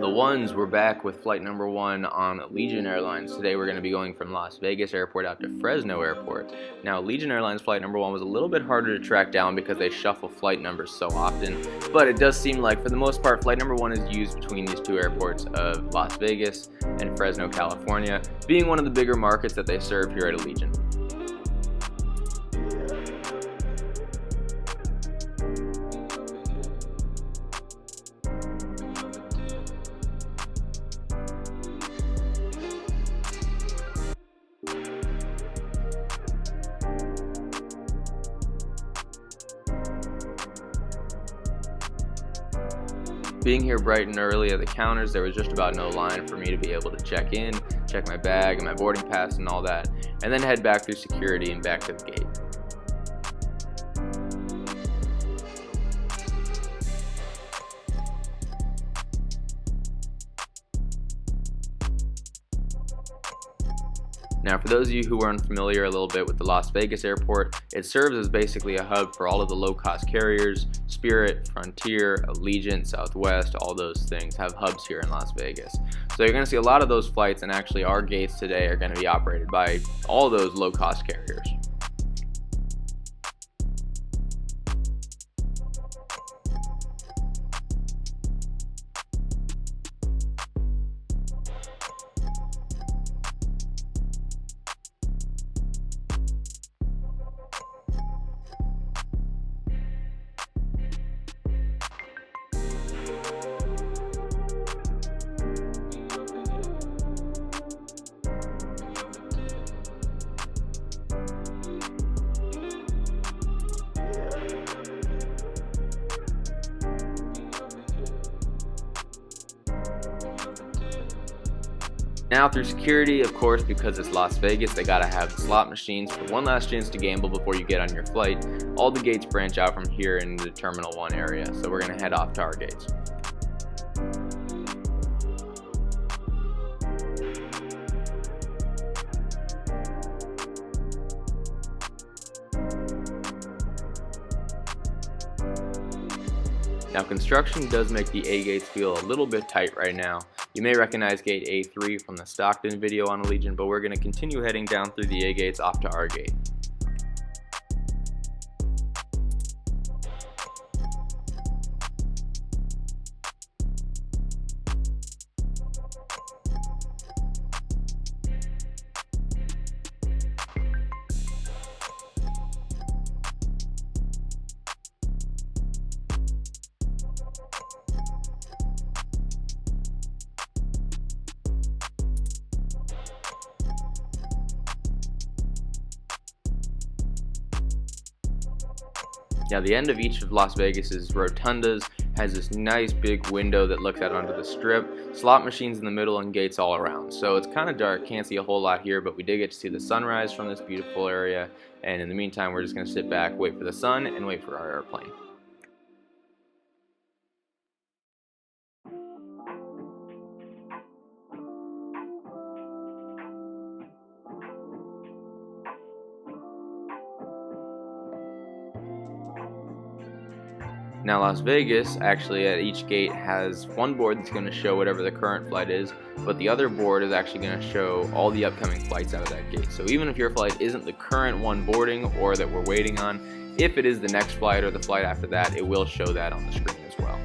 The ones, we're back with flight number 1 on Allegiant Airlines. Today we're going to be going from Las Vegas Airport out to Fresno Airport. Now, Allegiant Airlines flight number 1 was a little bit harder to track down because they shuffle flight numbers so often, but it does seem like for the most part flight number 1 is used between these two airports of Las Vegas and Fresno, California, being one of the bigger markets that they serve here at Allegiant. Being here bright and early at the counters, there was just about no line for me to be able to check in, check my bag and my boarding pass and all that, and then head back through security and back to the gate. Now, for those of you who are unfamiliar a little bit with the Las Vegas airport, it serves as basically a hub for all of the low-cost carriers. Spirit, Frontier, Allegiant, Southwest, all those things have hubs here in Las Vegas. So you're going to see a lot of those flights, and actually our gates today are going to be operated by all those low-cost carriers. Now through security, of course, because it's Las Vegas, they gotta have the slot machines for one last chance to gamble before you get on your flight. All the gates branch out from here in the Terminal 1 area, so we're gonna head off to our gates. Now, construction does make the A gates feel a little bit tight right now. You may recognize gate A3 from the Stockton video on Allegiant, but we're going to continue heading down through the A gates off to our gate. Now, the end of each of Las Vegas's rotundas has this nice big window that looks out onto the strip, slot machines in the middle, and gates all around. So it's kind of dark, can't see a whole lot here, but we did get to see the sunrise from this beautiful area. And in the meantime, we're just going to sit back, wait for the sun, and wait for our airplane. Now, Las Vegas actually at each gate has one board that's going to show whatever the current flight is, but the other board is actually going to show all the upcoming flights out of that gate. So even if your flight isn't the current one boarding or that we're waiting on, if it is the next flight or the flight after that, it will show that on the screen as well.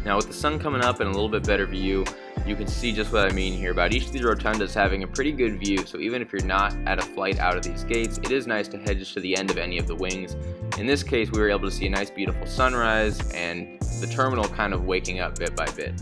Now, with the sun coming up and a little bit better view, you can see just what I mean here about each of these rotundas having a pretty good view. So even if you're not at a flight out of these gates, it is nice to head just to the end of any of the wings. In this case, we were able to see a nice beautiful sunrise and the terminal kind of waking up bit by bit.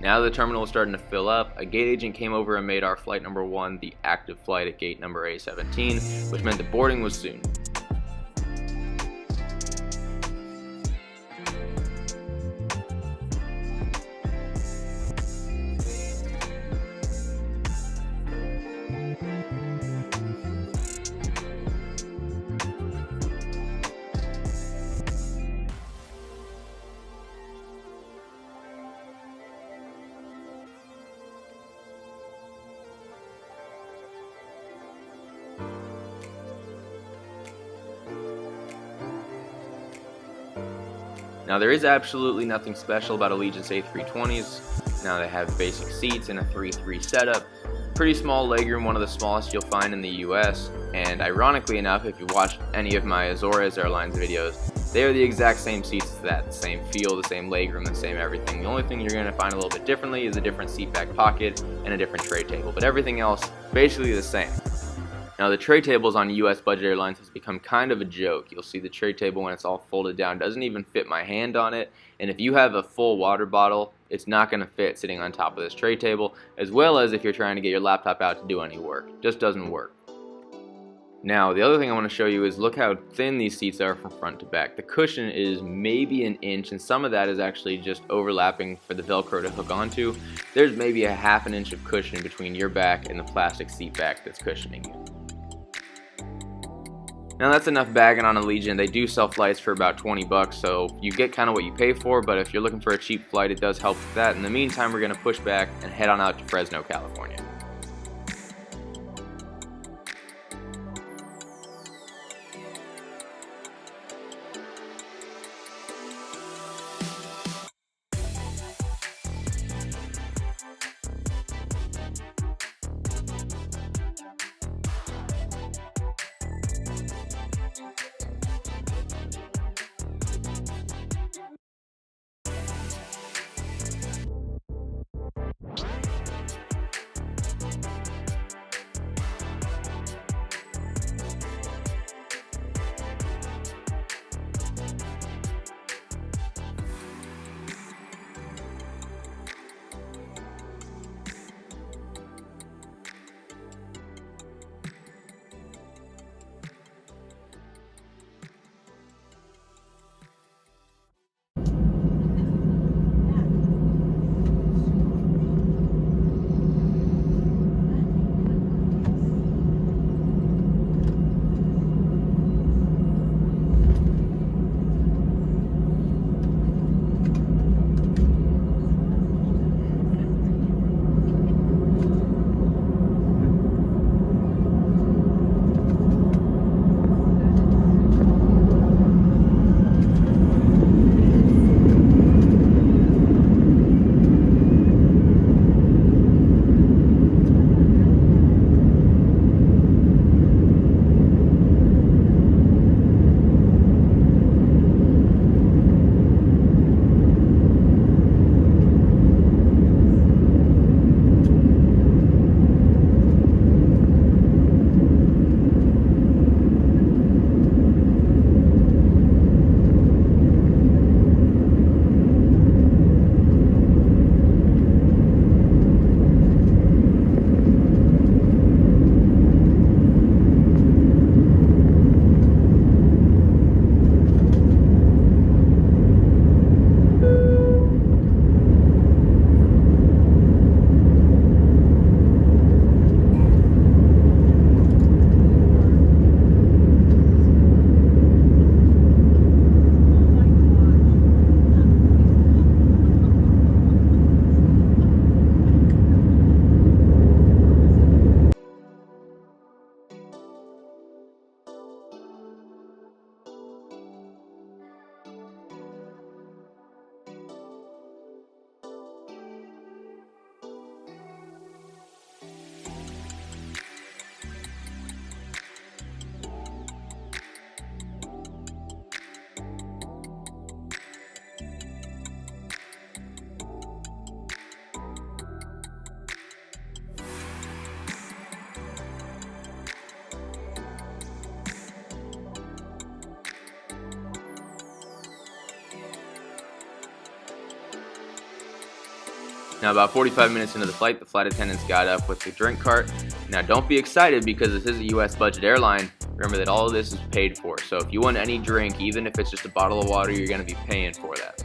Now the terminal is starting to fill up. A gate agent came over and made our flight number 1 the active flight at gate number A17, which meant the boarding was soon. Now there is absolutely nothing special about Allegiant's A320s. Now they have basic seats and a 3-3 setup. Pretty small legroom, one of the smallest you'll find in the US. And ironically enough, if you watched any of my Azores Airlines videos, they are the exact same seats as that. The same feel, the same legroom, the same everything. The only thing you're going to find a little bit differently is a different seat back pocket and a different tray table. But everything else, basically the same. Now the tray tables on US budget airlines has become kind of a joke. You'll see the tray table when it's all folded down doesn't even fit my hand on it, and if you have a full water bottle, it's not going to fit sitting on top of this tray table, as well as if you're trying to get your laptop out to do any work. It just doesn't work. Now the other thing I want to show you is look how thin these seats are from front to back. The cushion is maybe an inch, and some of that is actually just overlapping for the Velcro to hook onto. There's maybe a ½ an inch of cushion between your back and the plastic seat back that's cushioning you. Now that's enough bagging on Allegiant. They do sell flights for about 20 bucks, so you get kind of what you pay for, but if you're looking for a cheap flight, it does help with that. In the meantime, we're going to push back and head on out to Fresno, California. Now about 45 minutes into the flight attendants got up with the drink cart. Now don't be excited because this is a US budget airline. Remember that all of this is paid for. So if you want any drink, even if it's just a bottle of water, you're going to be paying for that.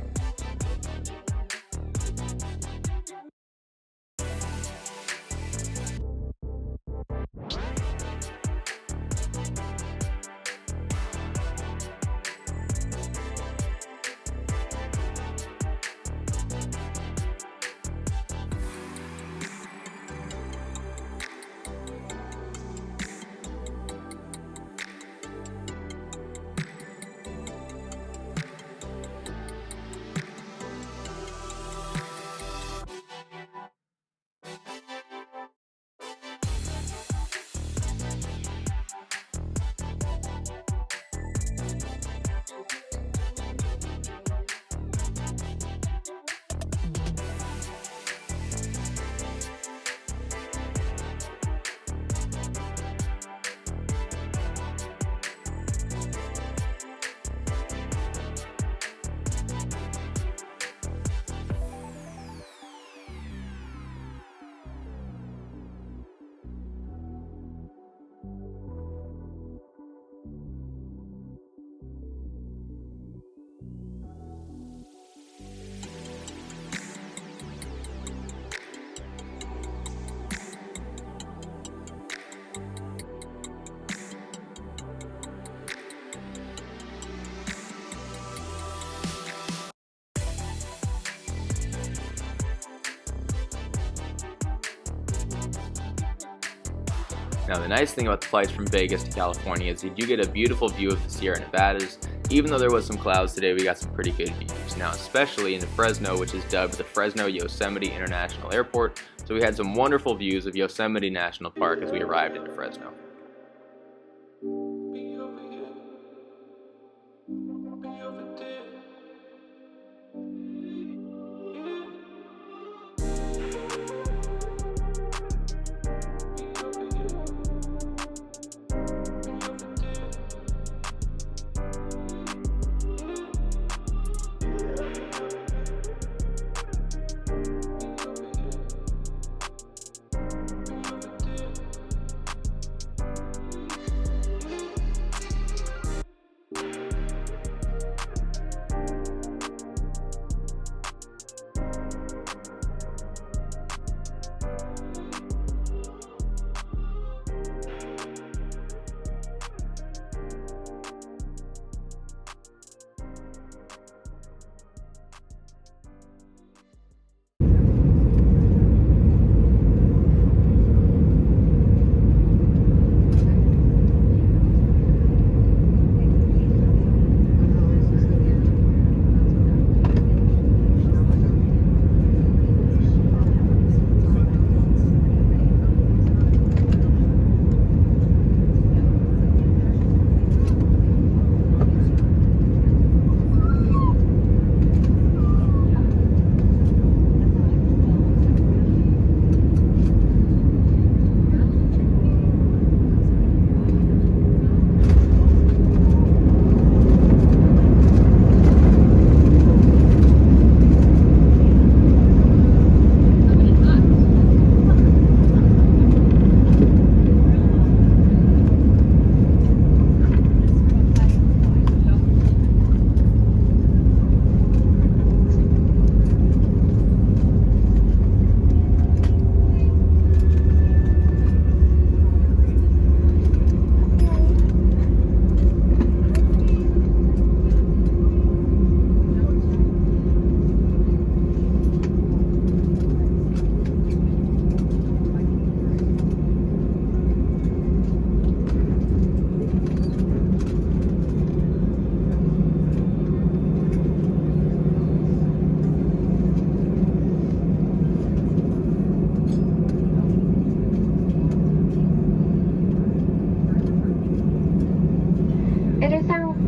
Now the nice thing about the flights from Vegas to California is you do get a beautiful view of the Sierra Nevadas. Even though there was some clouds today, we got some pretty good views. Now especially into Fresno, which is dubbed the Fresno Yosemite International Airport. So we had some wonderful views of Yosemite National Park as we arrived into Fresno.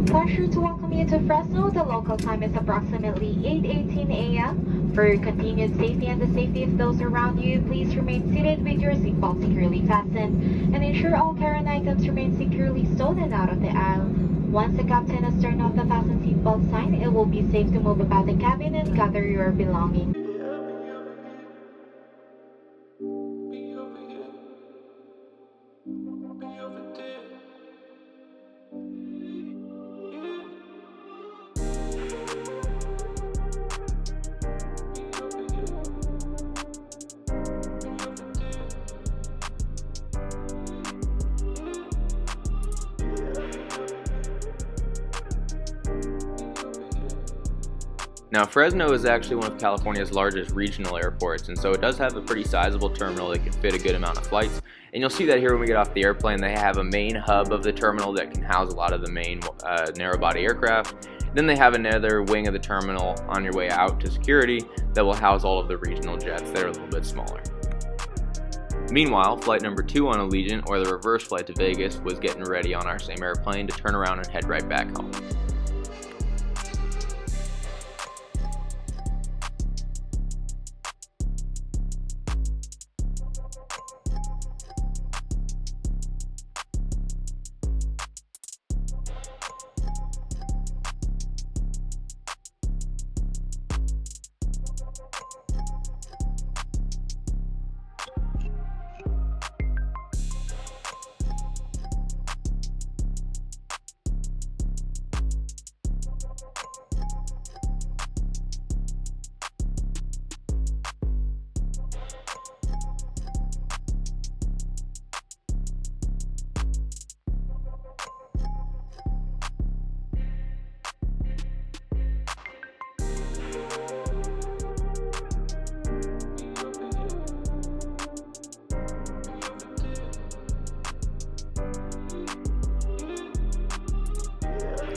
Pleasure to welcome you to Fresno. The local time is approximately 8:18 a.m. For your continued safety and the safety of those around you, please remain seated with your seatbelt securely fastened and ensure all carry-on items remain securely stowed and out of the aisle. Once the captain has turned off the fasten seatbelt sign, it will be safe to move about the cabin and gather your belongings. Now, Fresno is actually one of California's largest regional airports, and so it does have a pretty sizable terminal that can fit a good amount of flights. And you'll see that here when we get off the airplane. They have a main hub of the terminal that can house a lot of the main narrow-body aircraft. Then they have another wing of the terminal on your way out to security that will house all of the regional jets that are a little bit smaller. Meanwhile, flight number 2 on Allegiant, or the reverse flight to Vegas, was getting ready on our same airplane to turn around and head right back home.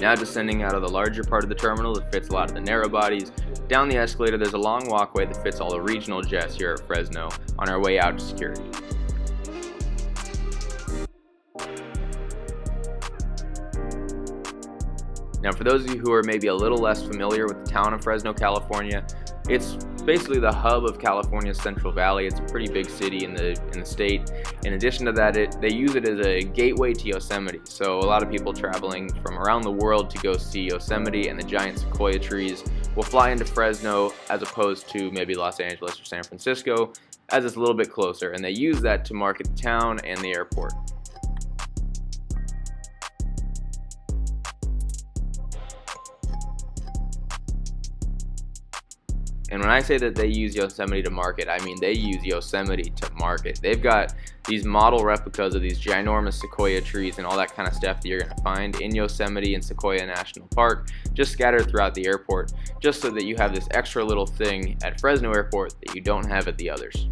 Now descending out of the larger part of the terminal that fits a lot of the narrow bodies, down the escalator there's a long walkway that fits all the regional jets here at Fresno on our way out to security. Now for those of you who are maybe a little less familiar with the town of Fresno, California, it's basically the hub of California's Central Valley. It's a pretty big city in the state. In addition to that, they use it as a gateway to Yosemite. So a lot of people traveling from around the world to go see Yosemite and the giant sequoia trees will fly into Fresno as opposed to maybe Los Angeles or San Francisco, as it's a little bit closer, and they use that to market the town and the airport. And when I say that they use Yosemite to market, I mean they use Yosemite to market. They've got these model replicas of these ginormous sequoia trees and all that kind of stuff that you're going to find in Yosemite and Sequoia National Park, just scattered throughout the airport, just so that you have this extra little thing at Fresno Airport that you don't have at the others.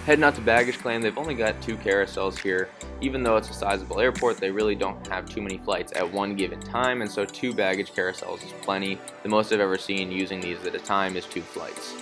Heading out to baggage claim, they've only got 2 carousels here. Even though it's a sizable airport, they really don't have too many flights at one given time, and so 2 baggage carousels is plenty. The most I've ever seen using these at a time is 2 flights.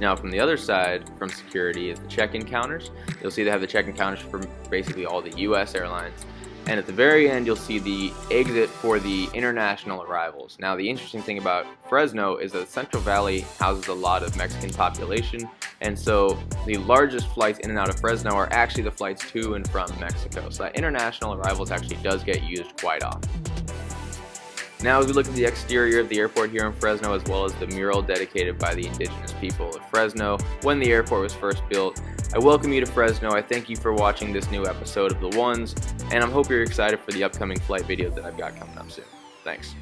Now from the other side, from security, is the check-in counters. You'll see they have the check-in counters for basically all the US airlines. And at the very end, you'll see the exit for the international arrivals. Now the interesting thing about Fresno is that Central Valley houses a lot of Mexican population, and so the largest flights in and out of Fresno are actually the flights to and from Mexico. So that international arrivals actually does get used quite often. Now as we look at the exterior of the airport here in Fresno, as well as the mural dedicated by the indigenous people of Fresno when the airport was first built, I welcome you to Fresno. I thank you for watching this new episode of The Ones, and I hope you're excited for the upcoming flight videos that I've got coming up soon. Thanks.